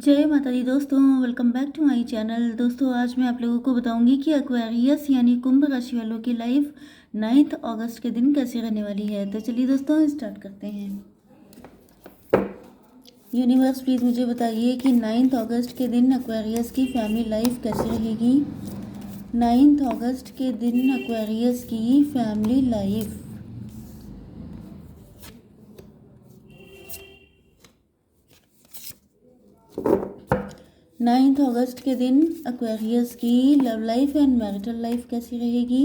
जय माता दी दोस्तों, welcome back to my channel. दोस्तों आज मैं आप लोगों को बताऊंगी कि एक्वेरियस यानी कुंभ राशि वालों की लाइफ 9 अगस्त के दिन कैसे रहने वाली है। तो चलिए दोस्तों स्टार्ट करते हैं। यूनिवर्स प्लीज़ मुझे बताइए कि 9 अगस्त के दिन एक्वेरियस की फैमिली लाइफ कैसी रहेगी। 9 अगस्त के दिन एक्वेरियस की फैमिली लाइफ। 9 अगस्त के दिन एक्वेरियस की love life and marital life कैसी रहेगी।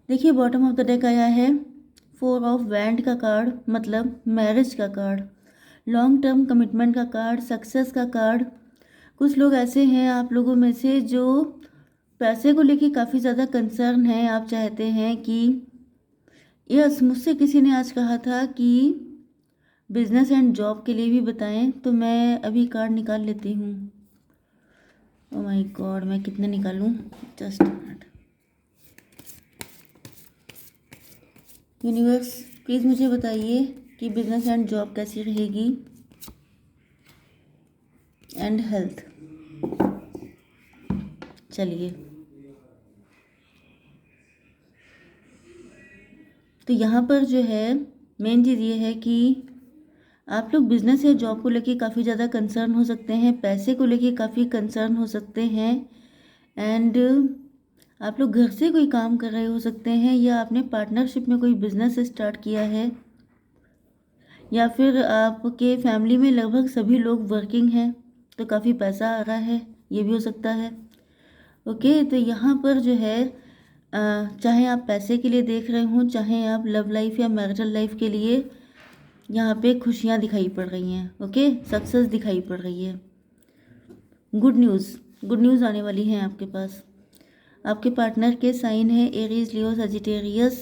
देखिए बॉटम ऑफ द डेक आया है 4 ऑफ वैंड का कार्ड, मतलब मैरिज का कार्ड, लॉन्ग टर्म कमिटमेंट का कार्ड, सक्सेस का कार्ड। कुछ लोग ऐसे हैं आप लोगों में से जो पैसे को लेके काफ़ी ज़्यादा कंसर्न है। आप चाहते हैं कि यस, मुझसे किसी ने आज कहा था कि बिजनेस एंड जॉब के लिए भी बताएं, तो मैं अभी कार्ड निकाल लेती हूँ। ओ माय गॉड, मैं कितने निकालूं? Just minute. यूनिवर्स प्लीज़ मुझे बताइए कि बिजनेस एंड जॉब कैसी रहेगी एंड हेल्थ। चलिए, तो यहाँ पर जो है मेन चीज़ ये है कि आप लोग बिजनेस या जॉब को लेके काफ़ी ज़्यादा कंसर्न हो सकते हैं, पैसे को लेके काफ़ी कंसर्न हो सकते हैं, एंड आप लोग घर से कोई काम कर रहे हो सकते हैं, या आपने पार्टनरशिप में कोई बिजनेस स्टार्ट किया है, या फिर आपके फैमिली में लगभग सभी लोग वर्किंग हैं तो काफ़ी पैसा आ रहा है, ये भी हो सकता है। ओके, तो यहाँ पर जो है चाहे आप पैसे के लिए देख रहे हों, चाहे आप लव लाइफ या मैरिटल लाइफ के लिए, यहाँ पे खुशियाँ दिखाई पड़ रही हैं। ओके, सक्सेस दिखाई पड़ रही है। गुड न्यूज़ आने वाली है आपके पास। आपके पार्टनर के साइन है Aries, Leo, Sagittarius,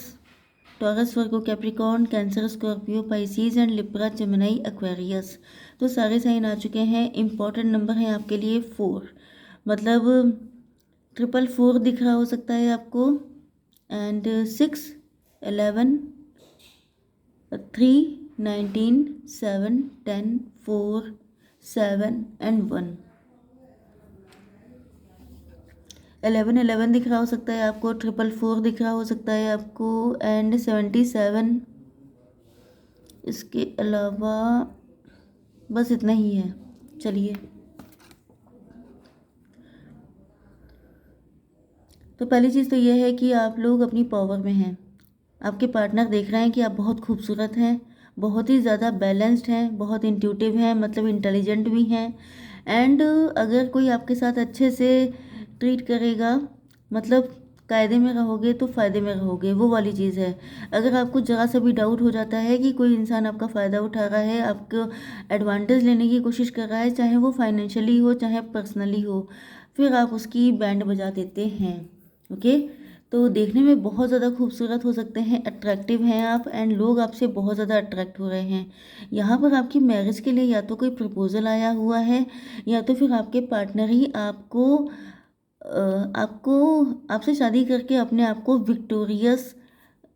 taurus, Virgo, Capricorn, cancer, Scorpio, Pisces and Libra, Gemini, Aquarius. तो सारे साइन आ चुके हैं। इम्पॉर्टेंट नंबर है आपके लिए 4, मतलब 444 दिख रहा हो सकता है आपको, एंड 6, 11, 3, 19, 7, 10, 4, 7 एंड 1। 11 दिख रहा हो सकता है आपको, 444 दिख रहा हो सकता है आपको, एंड 77। इसके अलावा बस इतना ही है। चलिए, तो पहली चीज़ तो यह है कि आप लोग अपनी पावर में हैं। आपके पार्टनर देख रहे हैं कि आप बहुत खूबसूरत हैं, बहुत ही ज़्यादा बैलेंस्ड हैं, बहुत इंट्यूटिव हैं, मतलब इंटेलिजेंट भी हैं, एंड अगर कोई आपके साथ अच्छे से ट्रीट करेगा, मतलब कायदे में रहोगे तो फ़ायदे में रहोगे, वो वाली चीज़ है। अगर आपको ज़रा सा भी डाउट हो जाता है कि कोई इंसान आपका फ़ायदा उठा रहा है, आपको एडवांटेज लेने की कोशिश कर रहा है, चाहे वो फाइनेंशियली हो चाहे पर्सनली हो, फिर आप उसकी बैंड बजा देते हैं। ओके, तो देखने में बहुत ज़्यादा खूबसूरत हो सकते हैं, अट्रैक्टिव हैं आप, एंड लोग आपसे बहुत ज़्यादा अट्रैक्ट हो रहे हैं। यहाँ पर आपकी मैरिज के लिए या तो कोई प्रपोजल आया हुआ है, या तो फिर आपके पार्टनर ही आपको आपसे शादी करके अपने आप को विक्टोरियस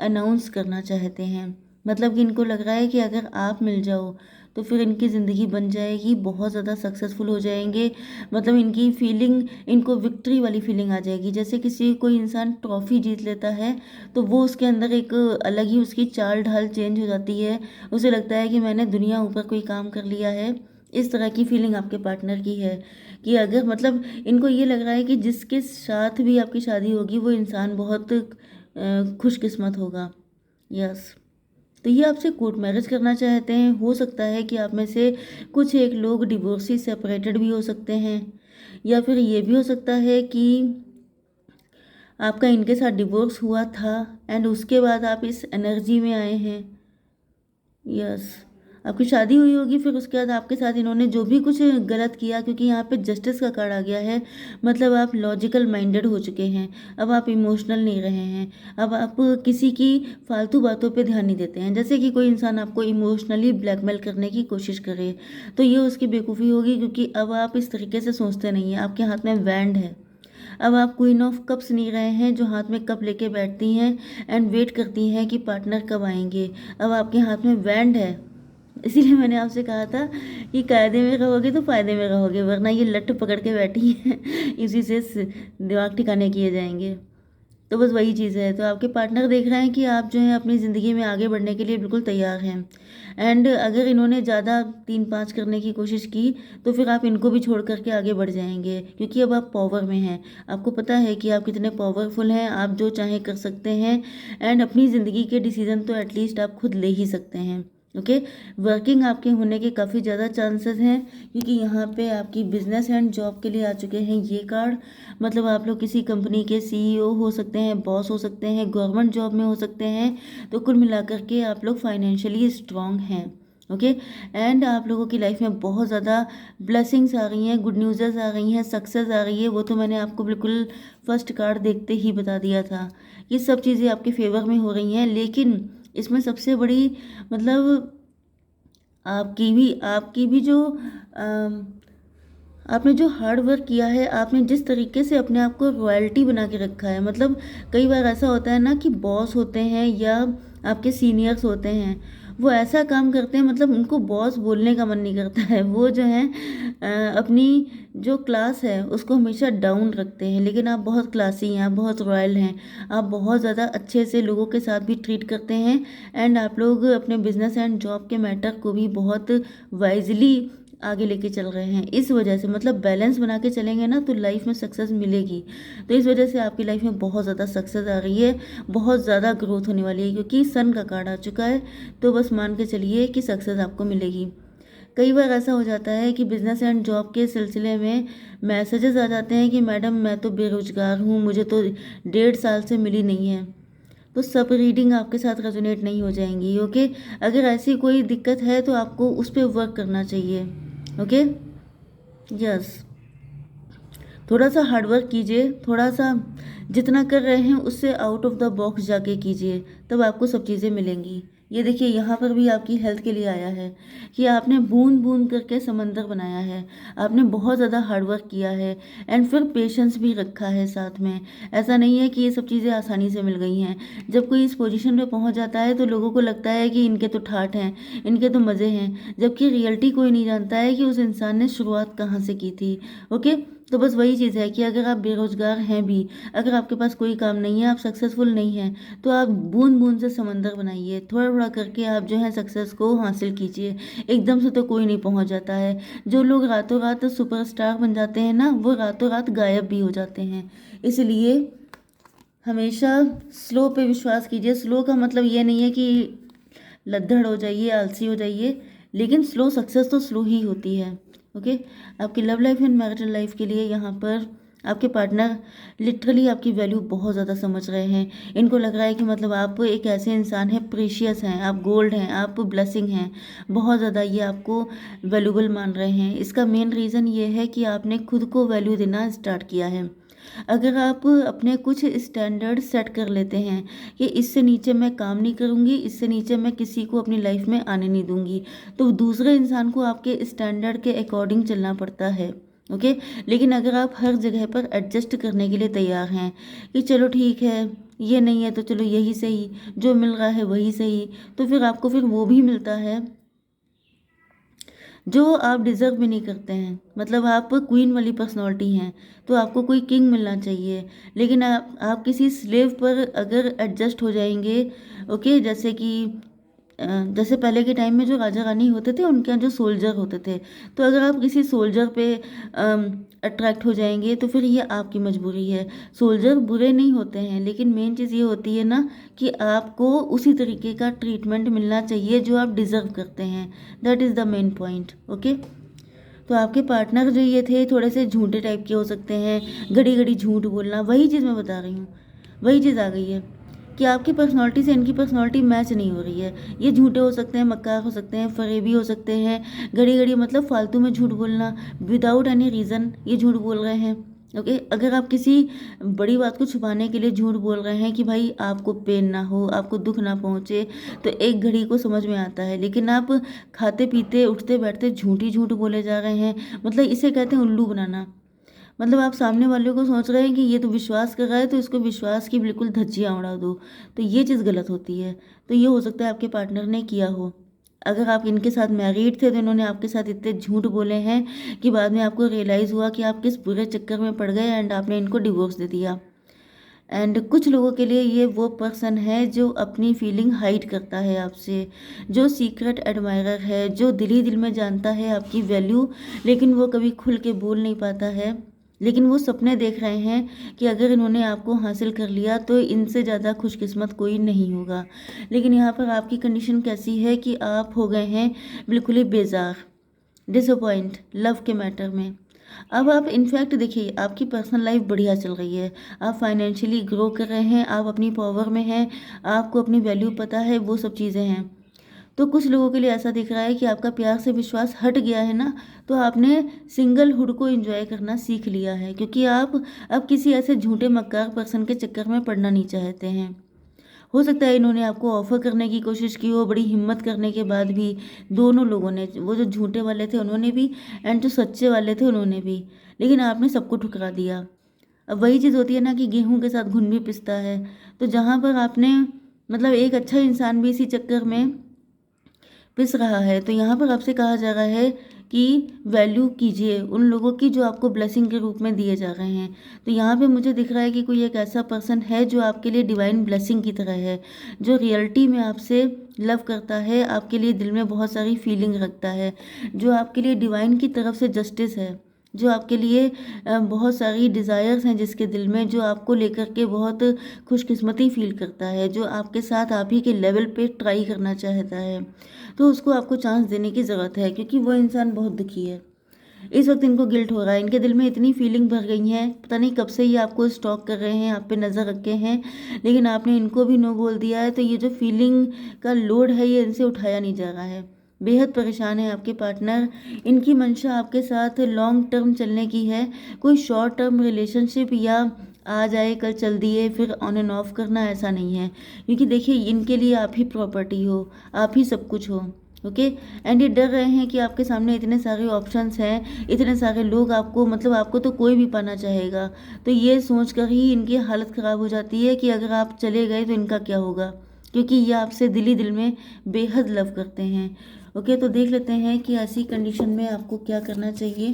अनाउंस करना चाहते हैं। मतलब कि इनको लग रहा है कि अगर आप मिल जाओ तो फिर इनकी ज़िंदगी बन जाएगी, बहुत ज़्यादा सक्सेसफुल हो जाएंगे। मतलब इनकी फीलिंग, इनको विक्ट्री वाली फीलिंग आ जाएगी। जैसे किसी कोई इंसान ट्रॉफ़ी जीत लेता है तो वो उसके अंदर एक अलग ही उसकी चाल ढाल चेंज हो जाती है, उसे लगता है कि मैंने दुनिया ऊपर कोई काम कर लिया है। इस तरह की फीलिंग आपके पार्टनर की है कि अगर, मतलब इनको ये लग रहा है कि जिसके साथ भी आपकी शादी होगी वो इंसान बहुत खुशकिस्मत होगा। यस, तो ये आपसे कोर्ट मैरिज करना चाहते हैं। हो सकता है कि आप में से कुछ एक लोग डिवोर्सी सेपरेटेड भी हो सकते हैं, या फिर ये भी हो सकता है कि आपका इनके साथ डिवोर्स हुआ था एंड उसके बाद आप इस एनर्जी में आए हैं। यस, आपकी शादी हुई होगी, फिर उसके बाद आपके साथ इन्होंने जो भी कुछ गलत किया, क्योंकि यहाँ पे जस्टिस का कार्ड आ गया है, मतलब आप लॉजिकल माइंडेड हो चुके हैं। अब आप इमोशनल नहीं रहे हैं। अब आप किसी की फालतू बातों पे ध्यान नहीं देते हैं। जैसे कि कोई इंसान आपको इमोशनली ब्लैकमेल करने की कोशिश करे तो ये उसकी बेवकूफ़ी होगी, क्योंकि अब आप इस तरीके से सोचते नहीं हैं। आपके हाथ में वैंड है, अब आप क्वीन ऑफ कप्स नहीं रहे हैं जो हाथ में कप लेके बैठती हैं एंड वेट करती हैं कि पार्टनर कब आएंगे। अब आपके हाथ में वैंड है। इसीलिए मैंने आपसे कहा था कि कायदे में रहोगे तो फायदे में रहोगे, वरना ये लट्ठ पकड़ के बैठी है इसी से दिमाग ठिकाने किए जाएंगे। तो बस वही चीज़ है। तो आपके पार्टनर देख रहे हैं कि आप जो है अपनी ज़िंदगी में आगे बढ़ने के लिए बिल्कुल तैयार हैं। एंड अगर इन्होंने ज़्यादा 3-5 करने की कोशिश की तो फिर आप इनको भी छोड़ करके आगे बढ़ जाएंगे, क्योंकि अब आप पावर में हैं। आपको पता है कि आप कितने पावरफुल हैं, आप जो चाहें कर सकते हैं। एंड अपनी ज़िंदगी के डिसीज़न तो एटलीस्ट आप खुद ले ही सकते हैं। ओके, वर्किंग आपके होने के काफ़ी ज़्यादा चांसेस हैं, क्योंकि यहाँ पे आपकी बिजनेस एंड जॉब के लिए आ चुके हैं ये कार्ड। मतलब आप लोग किसी कंपनी के सीईओ हो सकते हैं, बॉस हो सकते हैं, गवर्नमेंट जॉब में हो सकते हैं। तो कुल मिलाकर के आप लोग फाइनेंशियली स्ट्रांग हैं। ओके, एंड आप लोगों की लाइफ में बहुत ज़्यादा ब्लेसिंग्स आ रही हैं, गुड न्यूज़ आ रही हैं, सक्सेस आ रही है। वो तो मैंने आपको बिल्कुल फर्स्ट कार्ड देखते ही बता दिया था। ये सब चीज़ें आपके फेवर में हो रही हैं, लेकिन इसमें सबसे बड़ी मतलब आपकी भी जो आपने जो हार्ड वर्क किया है, आपने जिस तरीके से अपने आप को रॉयल्टी बना के रखा है। मतलब कई बार ऐसा होता है ना कि बॉस होते हैं या आपके सीनियर्स होते हैं, वो ऐसा काम करते हैं, मतलब उनको बॉस बोलने का मन नहीं करता है। वो जो है अपनी जो क्लास है उसको हमेशा डाउन रखते हैं, लेकिन आप बहुत क्लासी हैं, आप बहुत रॉयल हैं, आप बहुत ज़्यादा अच्छे से लोगों के साथ भी ट्रीट करते हैं। एंड आप लोग अपने बिजनेस एंड जॉब के मैटर को भी बहुत वाइजली आगे लेके चल रहे हैं। इस वजह से मतलब बैलेंस बना के चलेंगे ना तो लाइफ में सक्सेस मिलेगी। तो इस वजह से आपकी लाइफ में बहुत ज़्यादा सक्सेस आ रही है, बहुत ज़्यादा ग्रोथ होने वाली है, क्योंकि सन का कार्ड आ चुका है। तो बस मान के चलिए कि सक्सेस आपको मिलेगी। कई बार ऐसा हो जाता है कि बिजनेस एंड जॉब के सिलसिले में मैसेजेस आ जाते हैं कि मैडम मैं तो बेरोजगार हूँ, मुझे तो 1.5 साल से मिली नहीं है। तो सब रीडिंग आपके साथ रेजोनेट नहीं हो जाएंगी। ओके, अगर ऐसी कोई दिक्कत है तो आपको उस पर वर्क करना चाहिए। ओके, यस, थोड़ा सा हार्डवर्क कीजिए, थोड़ा सा जितना कर रहे हैं उससे आउट ऑफ द बॉक्स जाके कीजिए, तब आपको सब चीज़ें मिलेंगी। ये देखिए यहाँ पर भी आपकी हेल्थ के लिए आया है कि आपने बूंद बूंद करके समंदर बनाया है। आपने बहुत ज़्यादा हार्डवर्क किया है एंड फिर पेशेंस भी रखा है साथ में। ऐसा नहीं है कि ये सब चीज़ें आसानी से मिल गई हैं। जब कोई इस पोजीशन पे पहुंच जाता है तो लोगों को लगता है कि इनके तो ठाठ हैं, इनके तो मज़े हैं, जबकि रियलिटी कोई नहीं जानता है कि उस इंसान ने शुरुआत कहाँ से की थी। ओके, तो बस वही चीज़ है कि अगर आप बेरोजगार हैं भी, अगर आपके पास कोई काम नहीं है, आप सक्सेसफुल नहीं हैं, तो आप बूंद बूंद से समंदर बनाइए। थोड़ा थोड़ा करके आप जो है सक्सेस को हासिल कीजिए। एकदम से तो कोई नहीं पहुंच जाता है। जो लोग रातों रात सुपरस्टार बन जाते हैं ना, वो रातों रात गायब भी हो जाते हैं। इसलिए हमेशा स्लो पे विश्वास कीजिए। स्लो का मतलब ये नहीं है कि लद्दड़ हो जाइए, आलसी हो जाइए, लेकिन स्लो सक्सेस तो स्लो ही होती है। ओके, आपकी love life and marital life के लिए यहाँ पर आपके पार्टनर लिटरली आपकी वैल्यू बहुत ज़्यादा समझ रहे हैं। इनको लग रहा है कि मतलब आप एक ऐसे इंसान हैं, प्रीशियस हैं, आप गोल्ड हैं, आप ब्लेसिंग हैं, बहुत ज़्यादा ये आपको वैल्यूबल मान रहे हैं। इसका मेन रीज़न ये है कि आपने खुद को वैल्यू देना स्टार्ट किया है। अगर आप अपने कुछ स्टैंडर्ड सेट कर लेते हैं कि इससे नीचे मैं काम नहीं करूँगी, इससे नीचे मैं किसी को अपनी लाइफ में आने नहीं दूँगी, तो दूसरे इंसान को आपके स्टैंडर्ड के अकॉर्डिंग चलना पड़ता है। ओके, लेकिन अगर आप हर जगह पर एडजस्ट करने के लिए तैयार हैं कि चलो ठीक है, ये नहीं है तो चलो यही सही, जो मिल रहा है वही सही, तो फिर आपको फिर वो भी मिलता है जो आप डिज़र्व भी नहीं करते हैं। मतलब आप क्वीन वाली पर्सनालिटी हैं, तो आपको कोई किंग मिलना चाहिए, लेकिन आप किसी स्लेव पर अगर एडजस्ट हो जाएंगे। ओके, जैसे कि जैसे पहले के टाइम में जो राजा रानी होते थे उनके यहाँ जो सोल्जर होते थे, तो अगर आप किसी सोल्जर पे अट्रैक्ट हो जाएंगे तो फिर ये आपकी मजबूरी है। सोल्जर बुरे नहीं होते हैं, लेकिन मेन चीज़ ये होती है ना कि आपको उसी तरीके का ट्रीटमेंट मिलना चाहिए जो आप डिज़र्व करते हैं। That is the main point. Okay, तो आपके पार्टनर जो ये थे थोड़े से झूठे टाइप के हो सकते हैं, घड़ी घड़ी झूठ बोलना, वही चीज़ मैं बता रही हूँ। वही चीज़ आ गई है कि आपकी पर्सनालिटी से इनकी पर्सनालिटी मैच नहीं हो रही है। ये झूठे हो सकते हैं, मक्कार हो सकते हैं, फरेबी हो सकते हैं, घड़ी घड़ी मतलब फालतू में झूठ बोलना, विदाउट एनी रीज़न ये झूठ बोल रहे हैं। ओके, अगर आप किसी बड़ी बात को छुपाने के लिए झूठ बोल रहे हैं कि भाई आपको पेन ना हो, आपको दुख ना पहुंचे, तो एक घड़ी को समझ में आता है, लेकिन आप खाते पीते उठते बैठते झूठ ही झूठ बोले जा रहे हैं। मतलब इसे कहते हैं उल्लू बनाना। मतलब आप सामने वाले को सोच रहे हैं कि ये तो विश्वास कर रहा है, तो इसको विश्वास की बिल्कुल धज्जियाँ उड़ा दो। तो ये चीज़ गलत होती है। तो ये हो सकता है आपके पार्टनर ने किया हो। अगर आप इनके साथ मैरिड थे तो इन्होंने आपके साथ इतने झूठ बोले हैं कि बाद में आपको रियलाइज़ हुआ कि आप किस बुरे चक्कर में पड़ गए एंड आपने इनको डिवोर्स दे दिया। एंड कुछ लोगों के लिए ये वो पर्सन है जो अपनी फीलिंग हाइड करता है आपसे, जो सीक्रेट एडमायरर है, जो दिल ही दिल में जानता है आपकी वैल्यू, लेकिन वो कभी खुल के बोल नहीं पाता है। लेकिन वो सपने देख रहे हैं कि अगर इन्होंने आपको हासिल कर लिया तो इनसे ज़्यादा खुशकिस्मत कोई नहीं होगा। लेकिन यहाँ पर आपकी कंडीशन कैसी है कि आप हो गए हैं बिल्कुल ही बेजार, डिसअपॉइंट लव के मैटर में। अब आप इनफैक्ट देखिए, आपकी पर्सनल लाइफ बढ़िया चल रही है, आप फाइनेंशियली ग्रो कर रहे हैं, आप अपनी पावर में हैं, आपको अपनी वैल्यू पता है, वो सब चीज़ें हैं। तो कुछ लोगों के लिए ऐसा दिख रहा है कि आपका प्यार से विश्वास हट गया है ना, तो आपने सिंगलहुड को एंजॉय करना सीख लिया है, क्योंकि आप अब किसी ऐसे झूठे मक्कार पर्सन के चक्कर में पड़ना नहीं चाहते हैं। हो सकता है इन्होंने आपको ऑफ़र करने की कोशिश की हो, बड़ी हिम्मत करने के बाद भी। दोनों लोगों ने, वो जो झूठे वाले थे उन्होंने भी एंड जो सच्चे वाले थे उन्होंने भी, लेकिन आपने सबको ठुकरा दिया। अब वही चीज़ होती है ना कि गेहूं के साथ घुन भी पिसता है। तो जहाँ पर आपने, मतलब एक अच्छा इंसान भी इसी चक्कर में पिस रहा है, तो यहाँ पर आपसे कहा जा रहा है कि वैल्यू कीजिए उन लोगों की जो आपको ब्लेसिंग के रूप में दिए जा रहे हैं। तो यहाँ पे मुझे दिख रहा है कि कोई एक ऐसा पर्सन है जो आपके लिए डिवाइन ब्लेसिंग की तरह है, जो रियलिटी में आपसे लव करता है, आपके लिए दिल में बहुत सारी फीलिंग रखता है, जो आपके लिए डिवाइन की तरफ से जस्टिस है, जो आपके लिए बहुत सारी डिज़ायर्स हैं जिसके दिल में, जो आपको लेकर के बहुत खुशकिस्मती फील करता है, जो आपके साथ आप ही के लेवल पे ट्राई करना चाहता है। तो उसको आपको चांस देने की ज़रूरत है, क्योंकि वो इंसान बहुत दुखी है। इस वक्त इनको गिल्ट हो रहा है, इनके दिल में इतनी फीलिंग भर गई हैं, पता नहीं कब से ये आपको स्टॉक कर रहे हैं, आप पे नज़र रखे हैं, लेकिन आपने इनको भी नो बोल दिया है। तो ये जो फीलिंग का लोड है ये इनसे उठाया नहीं जा रहा है। बेहद परेशान है आपके पार्टनर। इनकी मंशा आपके साथ लॉन्ग टर्म चलने की है, कोई शॉर्ट टर्म रिलेशनशिप या आज आए कल चल दिए फिर ऑन एंड ऑफ करना, ऐसा नहीं है। क्योंकि देखिए, इनके लिए आप ही प्रॉपर्टी हो, आप ही सब कुछ हो। ओके। एंड ये डर रहे हैं कि आपके सामने इतने सारे ऑप्शंस हैं, इतने सारे लोग आपको, मतलब आपको तो कोई भी पाना चाहेगा। तो ये सोच कर ही इनकी हालत ख़राब हो जाती है कि अगर आप चले गए तो इनका क्या होगा, क्योंकि ये आपसे दिल ही दिल में बेहद लव करते हैं। ओके, तो देख लेते हैं कि ऐसी कंडीशन में आपको क्या करना चाहिए।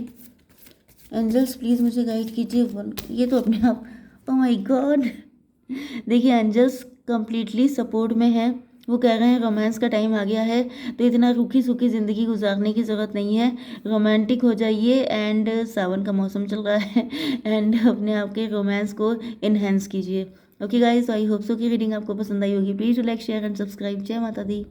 एंजल्स प्लीज़ मुझे गाइड कीजिए। ये तो अपने आप, ओह माय गॉड। देखिए, एंजल्स कंप्लीटली सपोर्ट में है। वो कह रहे हैं रोमांस का टाइम आ गया है, तो इतना रूखी सूखी ज़िंदगी गुजारने की ज़रूरत नहीं है, रोमांटिक हो जाइए। एंड सावन का मौसम चल रहा है एंड अपने आप के रोमांस को इन्हेंस कीजिए। Okay guys, I hope so कि रीडिंग आपको पसंद आई होगी। Please like share and subscribe. जय माता दी।